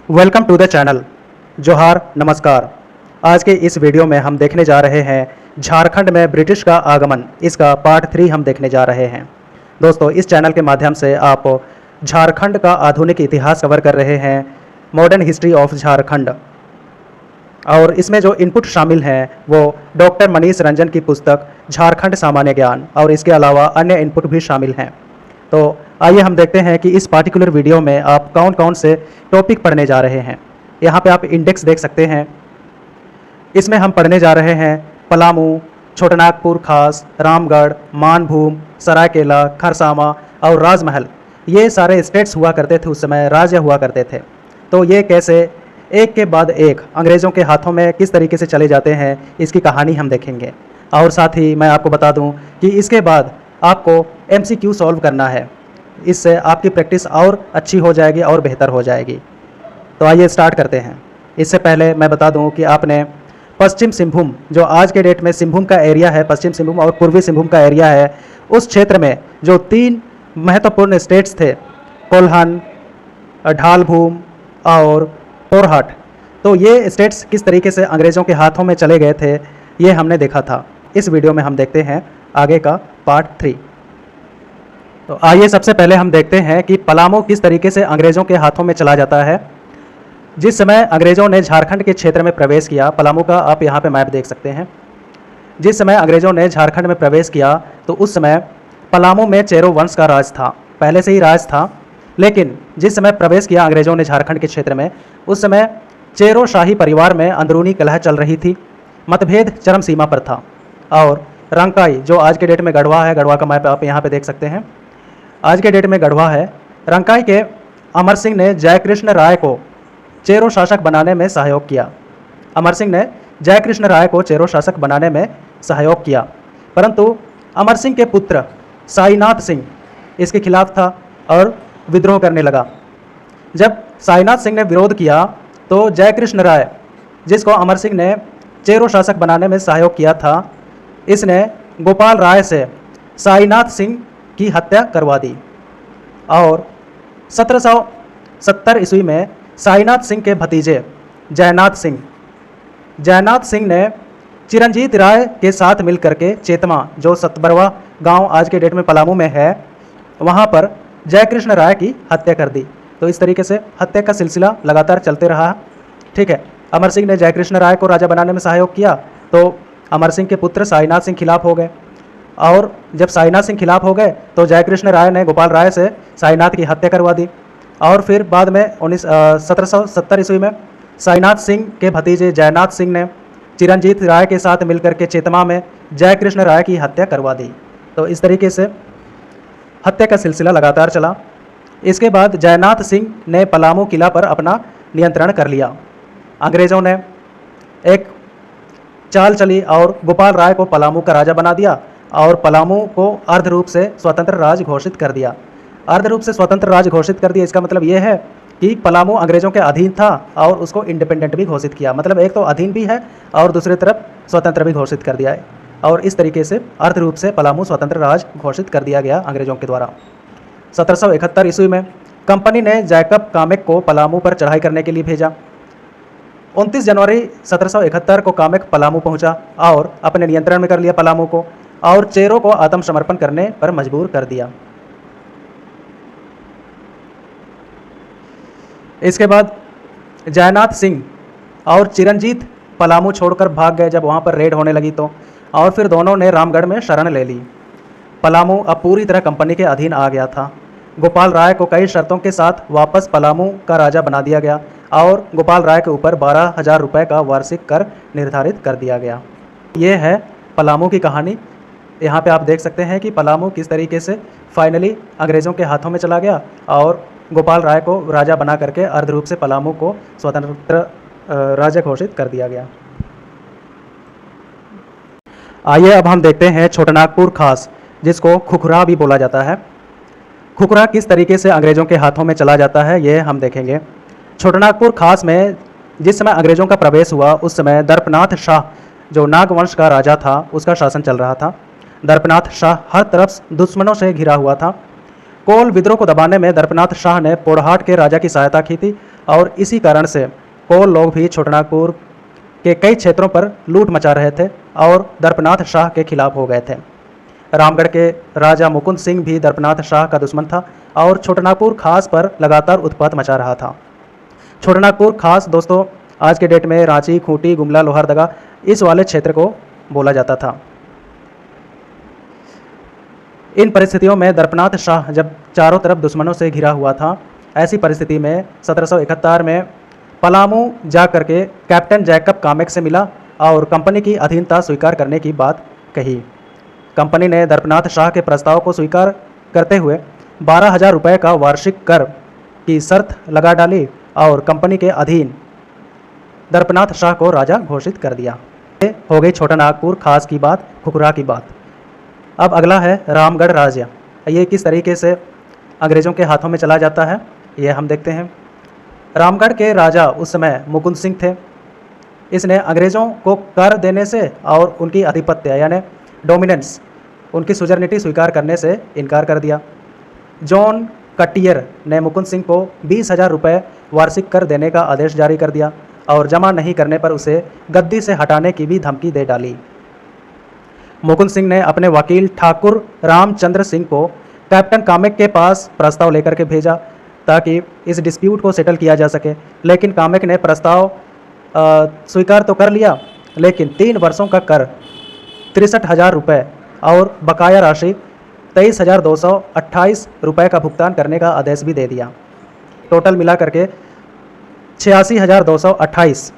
Welcome to the channel. जोहार, नमस्कार। आज के इस वीडियो में हम देखने जा रहे हैं झारखंड में ब्रिटिश का आगमन। इसका पार्ट 3 हम देखने जा रहे हैं। दोस्तों, इस चैनल के माध्यम से आप झारखंड का आधुनिक इतिहास कवर कर रहे हैं, मॉडर्न हिस्ट्री ऑफ झारखंड। और इसमें जो इनपुट शामिल हैं वो डॉक्टर मनीष रंजन की पुस्तक झारखंड सामान्य ज्ञान, और इसके अलावा अन्य इनपुट भी शामिल हैं। तो आइए हम देखते हैं कि इस पार्टिकुलर वीडियो में आप कौन कौन से टॉपिक पढ़ने जा रहे हैं। यहाँ पे आप इंडेक्स देख सकते हैं। इसमें हम पढ़ने जा रहे हैं पलामू, छोटानागपुर खास, रामगढ़, मानभूम, सरायकेला, खरसामा और राजमहल। ये सारे स्टेट्स हुआ करते थे, उस समय राज्य हुआ करते थे। तो ये कैसे एक के बाद एक अंग्रेज़ों के हाथों में किस तरीके से चले जाते हैं, इसकी कहानी हम देखेंगे। और साथ ही मैं आपको बता दूं कि इसके बाद आपको MCQ सॉल्व करना है। इससे आपकी प्रैक्टिस और अच्छी हो जाएगी और बेहतर हो जाएगी। तो आइए स्टार्ट करते हैं। इससे पहले मैं बता दूं कि आपने पश्चिम सिंहभूम, जो आज के डेट में सिंहभूम का एरिया है, पश्चिम सिंहभूम और पूर्वी सिंहभूम का एरिया है, उस क्षेत्र में जो 3 महत्वपूर्ण स्टेट्स थे, कोल्हन, ढालभूम और पोरहट, तो ये स्टेट्स किस तरीके से अंग्रेज़ों के हाथों में चले गए थे, ये हमने देखा था। इस वीडियो में हम देखते हैं आगे का पार्ट 3। तो आइए सबसे पहले हम देखते हैं कि पलामू किस तरीके से अंग्रेज़ों के हाथों में चला जाता है। जिस समय अंग्रेज़ों ने झारखंड के क्षेत्र में प्रवेश किया, पलामू का आप यहाँ पे मैप देख सकते हैं। जिस समय अंग्रेज़ों ने झारखंड में प्रवेश किया तो उस समय पलामू में चेरो वंश का राज था, पहले से ही राज था। लेकिन जिस समय प्रवेश किया अंग्रेज़ों ने झारखंड के क्षेत्र में, उस समय चेरो शाही परिवार में अंदरूनी कलह चल रही थी, मतभेद चरम सीमा पर था। और रंकाई, जो आज के डेट में गढ़वा है, गढ़वा का मैप आप यहाँ पे देख सकते हैं, आज के डेट में गढ़वा है। रंकाई के अमर सिंह ने जयकृष्ण राय को चेरो शासक बनाने में सहयोग किया। अमर सिंह ने जयकृष्ण राय को चेरो शासक बनाने में सहयोग किया, परंतु अमर सिंह के पुत्र साईनाथ सिंह इसके खिलाफ था और विद्रोह करने लगा। जब साईनाथ सिंह ने विरोध किया तो जयकृष्ण राय, जिसको अमर सिंह ने चेरो शासक बनाने में सहयोग किया था, इसने गोपाल राय से साईनाथ सिंह की हत्या करवा दी। और 1770 ईस्वी में साईनाथ सिंह के भतीजे जयनाथ सिंह ने चिरंजीत राय के साथ मिलकर के चेतमा, जो सतबरवा गांव आज के डेट में पलामू में है, वहां पर जयकृष्ण राय की हत्या कर दी। तो इस तरीके से हत्या का सिलसिला लगातार चलते रहा। ठीक है, अमर सिंह ने जयकृष्ण राय को राजा बनाने में सहयोग किया तो अमर सिंह के पुत्र साईनाथ सिंह खिलाफ हो गए। और जब साईनाथ सिंह खिलाफ हो गए तो जयकृष्ण राय ने गोपाल राय से साईनाथ की हत्या करवा दी। और फिर बाद में 1770 ईस्वी में साईनाथ सिंह के भतीजे जयनाथ सिंह ने चिरंजीत राय के साथ मिलकर के चेतमा में जयकृष्ण राय की हत्या करवा दी। तो इस तरीके से हत्या का सिलसिला लगातार चला। इसके बाद जयनाथ सिंह ने पलामू किला पर अपना नियंत्रण कर लिया। अंग्रेज़ों ने एक चाल चली और गोपाल राय को पलामू का राजा बना दिया और पलामू को अर्ध रूप से स्वतंत्र राज्य घोषित कर दिया। अर्ध रूप से स्वतंत्र राज्य घोषित कर दिया, इसका मतलब यह है कि पलामू अंग्रेज़ों के अधीन था और उसको इंडिपेंडेंट भी घोषित किया। मतलब एक तो अधीन भी है और दूसरी तरफ स्वतंत्र भी घोषित कर दिया है। और इस तरीके से अर्ध रूप से पलामू स्वतंत्र राज्य घोषित कर दिया गया अंग्रेज़ों के द्वारा। 1771 ईस्वी में कंपनी ने जैकब कामेक को पलामू पर चढ़ाई करने के लिए भेजा। 29 जनवरी 1771 को कामेक पलामू पहुंचा और अपने नियंत्रण में कर लिया पलामू को, और चेरो को आत्मसमर्पण करने पर मजबूर कर दिया। इसके बाद जयनाथ सिंह और चिरंजीत पलामू छोड़कर भाग गए जब वहां पर रेड होने लगी तो, और फिर दोनों ने रामगढ़ में शरण ले ली। पलामू अब पूरी तरह कंपनी के अधीन आ गया था। गोपाल राय को कई शर्तों के साथ वापस पलामू का राजा बना दिया गया और गोपाल राय के ऊपर 12,000 रुपये का वार्षिक कर निर्धारित कर दिया गया। ये है पलामू की कहानी। यहाँ पे आप देख सकते हैं कि पलामू किस तरीके से फाइनली अंग्रेज़ों के हाथों में चला गया और गोपाल राय को राजा बना करके अर्ध रूप से पलामू को स्वतंत्र राज्य घोषित कर दिया गया। आइए अब हम देखते हैं छोटानागपुर खास, जिसको खुखरा भी बोला जाता है। खुखरा किस तरीके से अंग्रेज़ों के हाथों में चला जाता है, ये हम देखेंगे। छोटानागपुर खास में जिस समय अंग्रेज़ों का प्रवेश हुआ उस समय दर्पनाथ शाह, जो नागवंश का राजा था, उसका शासन चल रहा था। दर्पनाथ शाह हर तरफ दुश्मनों से घिरा हुआ था। कोल विद्रोह को दबाने में दर्पनाथ शाह ने पोड़हाट के राजा की सहायता की थी और इसी कारण से कोल लोग भी छोटानागपुर के कई क्षेत्रों पर लूट मचा रहे थे और दर्पनाथ शाह के खिलाफ हो गए थे। रामगढ़ के राजा मुकुंद सिंह भी दर्पनाथ शाह का दुश्मन था और छोटानागपुर खास पर लगातार उत्पात मचा रहा था। छोटानागपुर खास दोस्तों आज के डेट में रांची, खूंटी, गुमला, लोहरदगा इस वाले क्षेत्र को बोला जाता था। इन परिस्थितियों में दर्पनाथ शाह जब चारों तरफ दुश्मनों से घिरा हुआ था, ऐसी परिस्थिति में 1771 में पलामू जा करके कैप्टन जैकब कामेक से मिला और कंपनी की अधीनता स्वीकार करने की बात कही। कंपनी ने दर्पनाथ शाह के प्रस्ताव को स्वीकार करते हुए 12,000 रुपये का वार्षिक कर की शर्त लगा डाली और कंपनी के अधीन दर्पनाथ शाह को राजा घोषित कर दिया। ये हो गई छोटानागपुर खास की बात, खुखरा की बात। अब अगला है रामगढ़ राज्य। ये किस तरीके से अंग्रेज़ों के हाथों में चला जाता है ये हम देखते हैं। रामगढ़ के राजा उस समय मुकुंद सिंह थे। इसने अंग्रेज़ों को कर देने से और उनकी आधिपत्य यानी डोमिनेंस, उनकी सुजरनिटी स्वीकार करने से इनकार कर दिया। जॉन कटियर ने मुकुंद सिंह को 20,000 रुपये वार्षिक कर देने का आदेश जारी कर दिया और जमा नहीं करने पर उसे गद्दी से हटाने की भी धमकी दे डाली। मुकुंद सिंह ने अपने वकील ठाकुर रामचंद्र सिंह को कैप्टन कामेक के पास प्रस्ताव लेकर के भेजा ताकि इस डिस्प्यूट को सेटल किया जा सके, लेकिन कामेक ने प्रस्ताव स्वीकार तो कर लिया, लेकिन 3 वर्षों का कर 63,000 रुपये और बकाया राशि 23,228 रुपये का भुगतान करने का आदेश भी दे दिया। टोटल मिला करके 86,228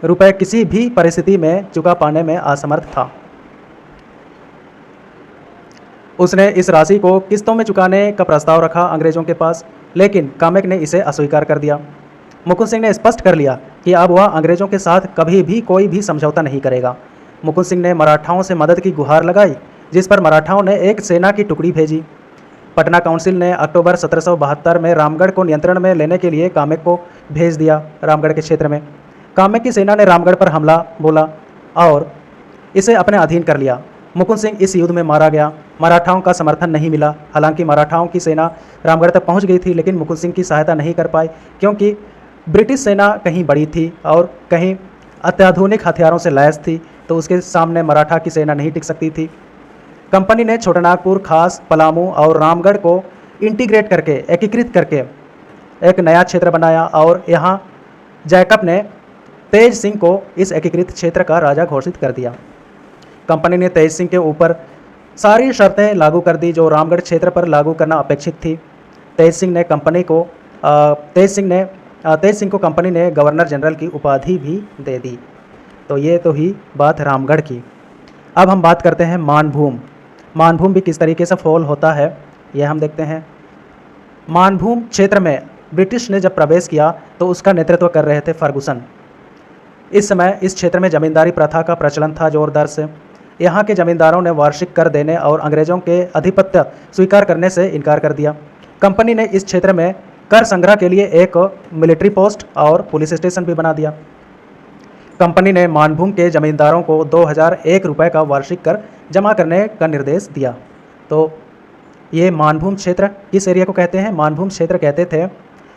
रुपये किसी भी परिस्थिति में चुका पाने में असमर्थ था। उसने इस राशि को किस्तों में चुकाने का प्रस्ताव रखा अंग्रेज़ों के पास, लेकिन कामेक ने इसे अस्वीकार कर दिया। मुकुंद सिंह ने स्पष्ट कर लिया कि अब वह अंग्रेज़ों के साथ कभी भी कोई भी समझौता नहीं करेगा। मुकुंद सिंह ने मराठाओं से मदद की गुहार लगाई, जिस पर मराठाओं ने एक सेना की टुकड़ी भेजी। पटना काउंसिल ने अक्टूबर 1772 में रामगढ़ को नियंत्रण में लेने के लिए कामेक को भेज दिया। रामगढ़ के क्षेत्र में कामेक की सेना ने रामगढ़ पर हमला बोला और इसे अपने अधीन कर लिया। मुकुंद सिंह इस युद्ध में मारा गया। मराठाओं का समर्थन नहीं मिला। हालांकि मराठाओं की सेना रामगढ़ तक पहुंच गई थी, लेकिन मुकुंद सिंह की सहायता नहीं कर पाई, क्योंकि ब्रिटिश सेना कहीं बड़ी थी और कहीं अत्याधुनिक हथियारों से लैस थी, तो उसके सामने मराठा की सेना नहीं टिक सकती थी। कंपनी ने छोटानागपुर, खास, पलामू और रामगढ़ को इंटीग्रेट करके, एकीकृत करके एक नया क्षेत्र बनाया और यहाँ जैकब ने तेज सिंह को इस एकीकृत क्षेत्र का राजा घोषित कर दिया। कंपनी ने तेज सिंह के ऊपर सारी शर्तें लागू कर दी जो रामगढ़ क्षेत्र पर लागू करना अपेक्षित थी। तेज सिंह को कंपनी ने गवर्नर जनरल की उपाधि भी दे दी। तो ये तो ही बात रामगढ़ की। अब हम बात करते हैं मानभूम। मानभूम भी किस तरीके से फॉल होता है यह हम देखते हैं। मानभूम क्षेत्र में ब्रिटिश ने जब प्रवेश किया तो उसका नेतृत्व कर रहे थे फर्गुसन। इस समय इस क्षेत्र में जमींदारी प्रथा का प्रचलन था जोरदार से। यहाँ के जमींदारों ने वार्षिक कर देने और अंग्रेजों के आधिपत्य स्वीकार करने से इनकार कर दिया। कंपनी ने इस क्षेत्र में कर संग्रह के लिए एक मिलिट्री पोस्ट और पुलिस स्टेशन भी बना दिया। कंपनी ने मानभूम के जमींदारों को 2,001 रुपये का वार्षिक कर जमा करने का निर्देश दिया। तो ये मानभूम क्षेत्र किस एरिया को कहते हैं? मानभूम क्षेत्र कहते थे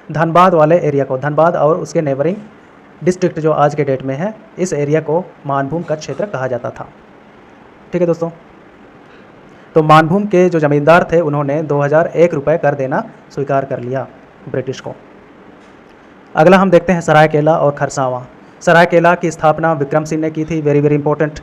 धनबाद वाले एरिया को। धनबाद और उसके नेबरिंग डिस्ट्रिक्ट जो आज के डेट में है, इस एरिया को मानभूम का क्षेत्र कहा जाता था। ठीक है दोस्तों, तो मानभूम के जो जमींदार थे उन्होंने 2,001 रुपये कर देना स्वीकार कर लिया ब्रिटिश को। अगला हम देखते हैं सरायकेला और खरसावां। सरायकेला की स्थापना विक्रम सिंह ने की थी। Very very important.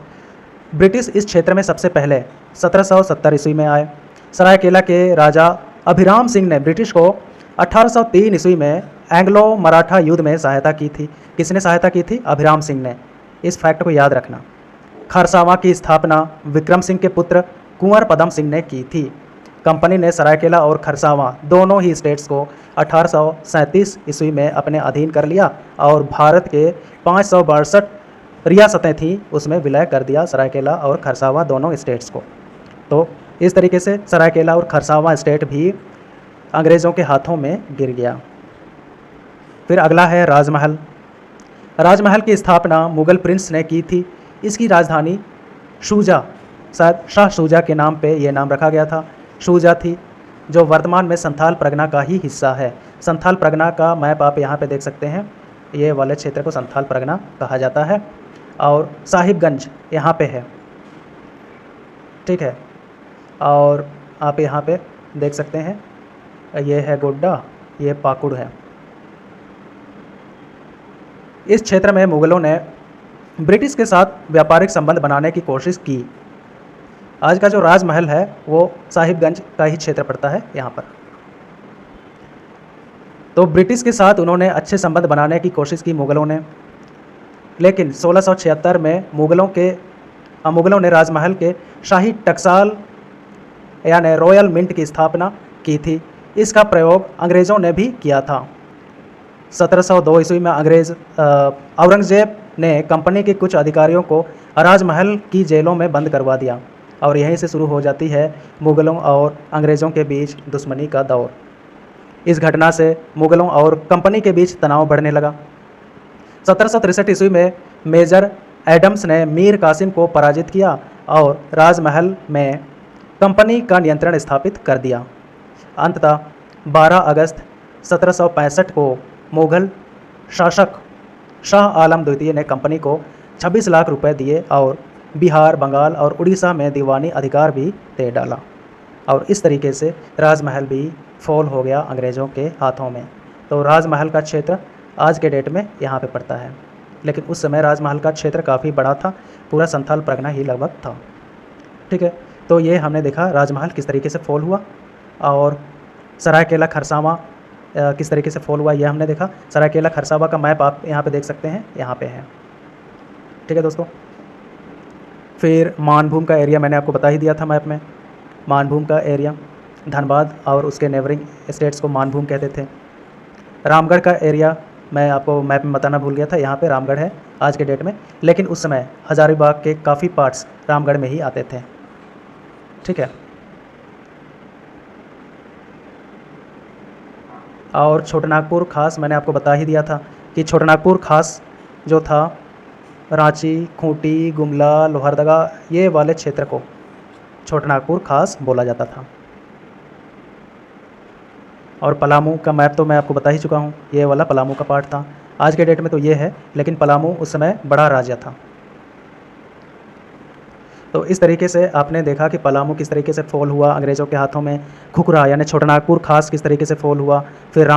ब्रिटिश इस क्षेत्र में सबसे पहले 1770 ईस्वी में आए। सरायकेला के राजा अभिराम सिंह ने ब्रिटिश को 1803 ईस्वी में एंग्लो मराठा युद्ध में सहायता की थी। किसने सहायता की थी? अभिराम सिंह ने। इस फैक्ट को याद रखना। खरसावां की स्थापना विक्रम सिंह के पुत्र कुंवर पदम सिंह ने की थी। कंपनी ने सरायकेला और खरसावां दोनों ही स्टेट्स को 1837 ईस्वी में अपने अधीन कर लिया और भारत के 562 रियासतें थीं उसमें विलय कर दिया सरायकेला और खरसावां दोनों स्टेट्स को। तो इस तरीके से सरायकेला और खरसावां स्टेट भी अंग्रेज़ों के हाथों में गिर गया। फिर अगला है राजमहल। राजमहल की स्थापना मुग़ल प्रिंस ने की थी। इसकी राजधानी शुजा, शायद शाह शुजा के नाम पे ये नाम रखा गया था, शुजा थी, जो वर्तमान में संथाल परगना का ही हिस्सा है। संथाल परगना का मैप आप यहाँ पे देख सकते हैं। ये वाले क्षेत्र को संथाल परगना कहा जाता है। और साहिबगंज यहाँ पे है, ठीक है। और आप यहाँ पे देख सकते हैं, ये है गोड्डा, ये पाकुड़ है। इस क्षेत्र में मुगलों ने ब्रिटिश के साथ व्यापारिक संबंध बनाने की कोशिश की। आज का जो राजमहल है वो साहिबगंज का ही क्षेत्र पड़ता है यहाँ पर। तो ब्रिटिश के साथ उन्होंने अच्छे संबंध बनाने की कोशिश की मुगलों ने, लेकिन 1676 में मुगलों ने राजमहल के शाही टकसाल यानी रॉयल मिंट की स्थापना की थी। इसका प्रयोग अंग्रेज़ों ने भी किया था। 1702 ईस्वी में औरंगजेब ने कंपनी के कुछ अधिकारियों को राजमहल की जेलों में बंद करवा दिया और यहीं से शुरू हो जाती है मुगलों और अंग्रेज़ों के बीच दुश्मनी का दौर। इस घटना से मुगलों और कंपनी के बीच तनाव बढ़ने लगा। 1763 ईस्वी में मेजर एडम्स ने मीर कासिम को पराजित किया और राजमहल में कंपनी का नियंत्रण स्थापित कर दिया। अंततः 12 अगस्त 1765 को मुगल शासक शाह आलम द्वितीय ने कंपनी को 26 लाख रुपए दिए और बिहार, बंगाल और उड़ीसा में दीवानी अधिकार भी दे डाला। और इस तरीके से राजमहल भी फॉल हो गया अंग्रेज़ों के हाथों में। तो राजमहल का क्षेत्र आज के डेट में यहाँ पे पड़ता है, लेकिन उस समय राजमहल का क्षेत्र काफ़ी बड़ा था, पूरा संथाल परगना ही लगभग था, ठीक है। तो ये हमने देखा राजमहल किस तरीके से फॉल हुआ और सरायकेला खरसावां किस तरीके से फॉल हुआ, यह हमने देखा। सरायकेला खरसावां का मैप आप यहाँ पे देख सकते हैं, यहाँ पे है, ठीक है दोस्तों। फिर मानभूम का एरिया मैंने आपको बता ही दिया था मैप में। मानभूम का एरिया, धनबाद और उसके नेबरिंग स्टेट्स को मानभूम कहते थे। रामगढ़ का एरिया मैं आपको मैप में बताना भूल गया था, यहाँ पे रामगढ़ है आज के डेट में, लेकिन उस समय हजारीबाग के काफ़ी पार्ट्स रामगढ़ में ही आते थे, ठीक है। और छोटानागपुर खास मैंने आपको बता ही दिया था कि छोटानागपुर खास जो था रांची, खूंटी, गुमला, लोहरदगा ये वाले क्षेत्र को छोटानागपुर खास बोला जाता था। और पलामू का मैप तो मैं आपको बता ही चुका हूँ, ये वाला पलामू का पार्ट था। आज के डेट में तो ये है, लेकिन पलामू उस समय बड़ा राज्य था। तो इस तरीके से आपने देखा कि पलामू किस तरीके से फॉल हुआ अंग्रेज़ों के हाथों में, खुखरा यानी छोटानागपुर खास किस तरीके से फॉल हुआ, फिर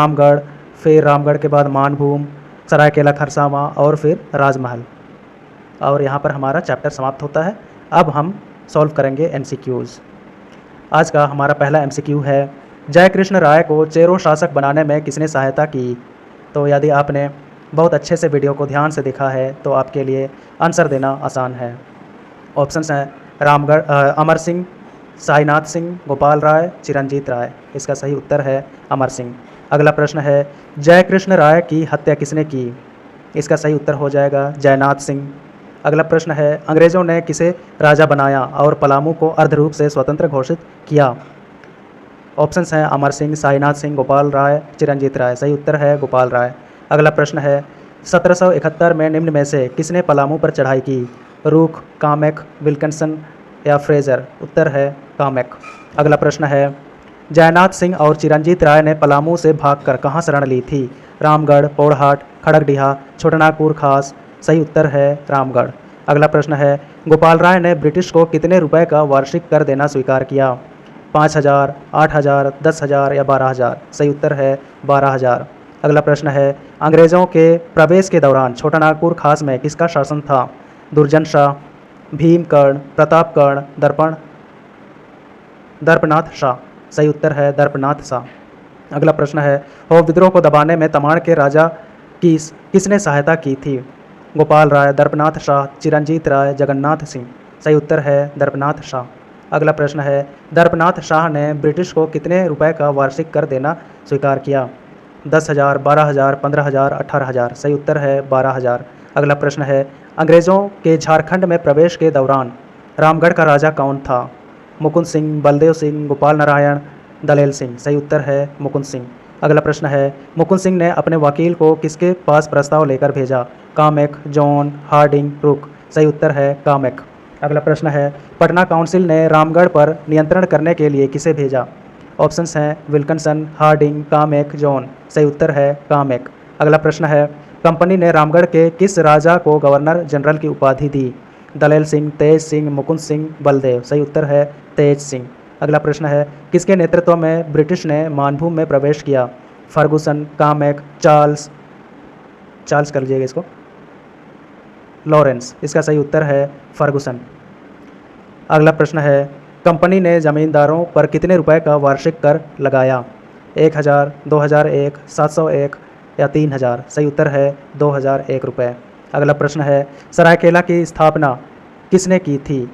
रामगढ़ के बाद मानभूम, सरायकेला खरसावां और फिर राजमहल। और यहाँ पर हमारा चैप्टर समाप्त होता है। अब हम सॉल्व करेंगे MCQs। आज का हमारा पहला MCQ है, जयकृष्ण राय को चेरो शासक बनाने में किसने सहायता की। तो यदि आपने बहुत अच्छे से वीडियो को ध्यान से देखा है तो आपके लिए आंसर देना आसान है। ऑप्शंस हैं अमर सिंह, साईनाथ सिंह, गोपाल राय, चिरंजीत राय। इसका सही उत्तर है अमर सिंह। अगला प्रश्न है, जयकृष्ण राय की हत्या किसने की। इसका सही उत्तर हो जाएगा जयनाथ सिंह। अगला प्रश्न है, अंग्रेज़ों ने किसे राजा बनाया और पलामू को अर्धरूप से स्वतंत्र घोषित किया। ऑप्शंस हैं अमर सिंह, साईनाथ सिंह, गोपाल राय, चिरंजीत राय। सही उत्तर है गोपाल राय। अगला प्रश्न है, 1771 में निम्न में से किसने पलामू पर चढ़ाई की। रूक, कामेक, विल्किंसन या फ्रेजर। उत्तर है कामेक। अगला प्रश्न है, जयनाथ सिंह और चिरंजीत राय ने पलामू से भागकर कहाँ शरण ली थी। रामगढ़, पौड़हाट, खड़गडिहा, छोटानागपुर खास। सही उत्तर है रामगढ़। अगला प्रश्न है, गोपाल राय ने ब्रिटिश को कितने रुपए का वार्षिक कर देना स्वीकार किया। 5000, 8000, 10,000 या 12,000। सही उत्तर है 12,000। अगला प्रश्न है, अंग्रेज़ों के प्रवेश के दौरान छोटानागपुर खास में किसका शासन था। दुर्जन शाह, भीमकर्ण, प्रतापकर्ण, दर्पनाथ शाह। सही उत्तर है दर्पनाथ शाह। अगला प्रश्न है, हो विद्रोह को दबाने में तमाड़ के राजा की किसने सहायता की थी। गोपाल राय, दर्पनाथ शाह, चिरंजीत राय, जगन्नाथ सिंह। सही उत्तर है दर्पनाथ शाह। अगला प्रश्न है, दर्पनाथ शाह ने ब्रिटिश को कितने रुपए का वार्षिक कर देना स्वीकार किया। 10,000, 12,000, 15,000, 18,000। सही उत्तर है 12,000। अगला प्रश्न है, अंग्रेज़ों के झारखंड में प्रवेश के दौरान रामगढ़ का राजा कौन था। मुकुंद सिंह, बलदेव सिंह, गोपाल नारायण, दलेल सिंह। सही उत्तर है मुकुंद सिंह। अगला प्रश्न है, मुकुंद सिंह ने अपने वकील को किसके पास प्रस्ताव लेकर भेजा। कामेक, जॉन, हार्डिंग, रुक। सही उत्तर है कामेक। अगला प्रश्न है, पटना काउंसिल ने रामगढ़ पर नियंत्रण करने के लिए किसे भेजा। ऑप्शंस हैं विल्किंसन, हार्डिंग, कामेक, जॉन। सही उत्तर है कामेक। अगला प्रश्न है कंपनी ने रामगढ़ के किस राजा को गवर्नर जनरल की उपाधि दी? दलेल सिंह, तेज सिंह, मुकुंद सिंह, बलदेव। सही उत्तर है तेज सिंह। अगला प्रश्न है किसके नेतृत्व में ब्रिटिश ने मानभूम में प्रवेश किया? फर्गुसन, कामेक, चार्ल्स कर लीजिएगा इसको, लॉरेंस। इसका सही उत्तर है फर्गुसन। अगला प्रश्न है कंपनी ने जमींदारों पर कितने रुपए का वार्षिक कर लगाया? 1000, 2001, 701 या 3000। सही उत्तर है 2001 रुपये। अगला प्रश्न है सरायकेला की स्थापना किसने की थी?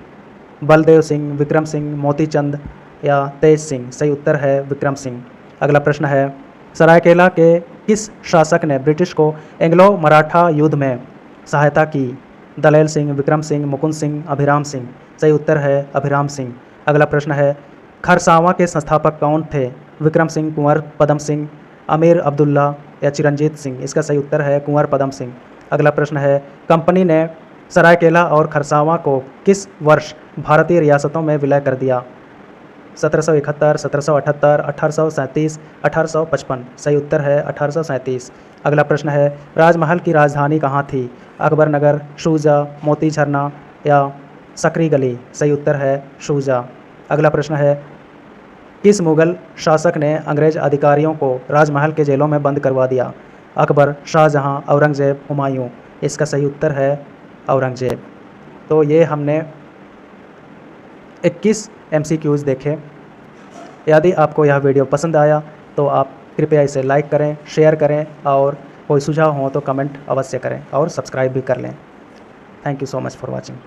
बलदेव सिंह, विक्रम सिंह, मोतीचंद या तेज सिंह। सही उत्तर है विक्रम सिंह। अगला प्रश्न है सरायकेला के किस शासक ने ब्रिटिश को एंग्लो मराठा युद्ध में सहायता की? दलेल सिंह, विक्रम सिंह, मुकुंद सिंह, अभिराम सिंह। सही उत्तर है अभिराम सिंह। अगला प्रश्न है खरसावां के संस्थापक कौन थे? विक्रम सिंह, कुंवर पदम सिंह, अमीर अब्दुल्ला या चिरंजीत सिंह। इसका सही उत्तर है कुंवर पदम सिंह। अगला प्रश्न है कंपनी ने सरायकेला और खरसावां को किस वर्ष भारतीय रियासतों में विलय कर दिया? 1771, 1778, 1837, 1855। सही उत्तर है 1837। अगला प्रश्न है राजमहल की राजधानी कहाँ थी? अकबर नगर, शूजा, मोती झरना या सकरी गली। सही उत्तर है शूजा। अगला प्रश्न है किस मुगल शासक ने अंग्रेज अधिकारियों को राजमहल के जेलों में बंद करवा दिया? अकबर, शाहजहां, औरंगजेब, हुमायूं। इसका सही उत्तर है औरंगजेब। तो ये हमने 21 MCQs देखे। यदि आपको यह वीडियो पसंद आया तो आप कृपया इसे लाइक करें, शेयर करें और कोई सुझाव हो तो कमेंट अवश्य करें और सब्सक्राइब भी कर लें। Thank you so much for watching.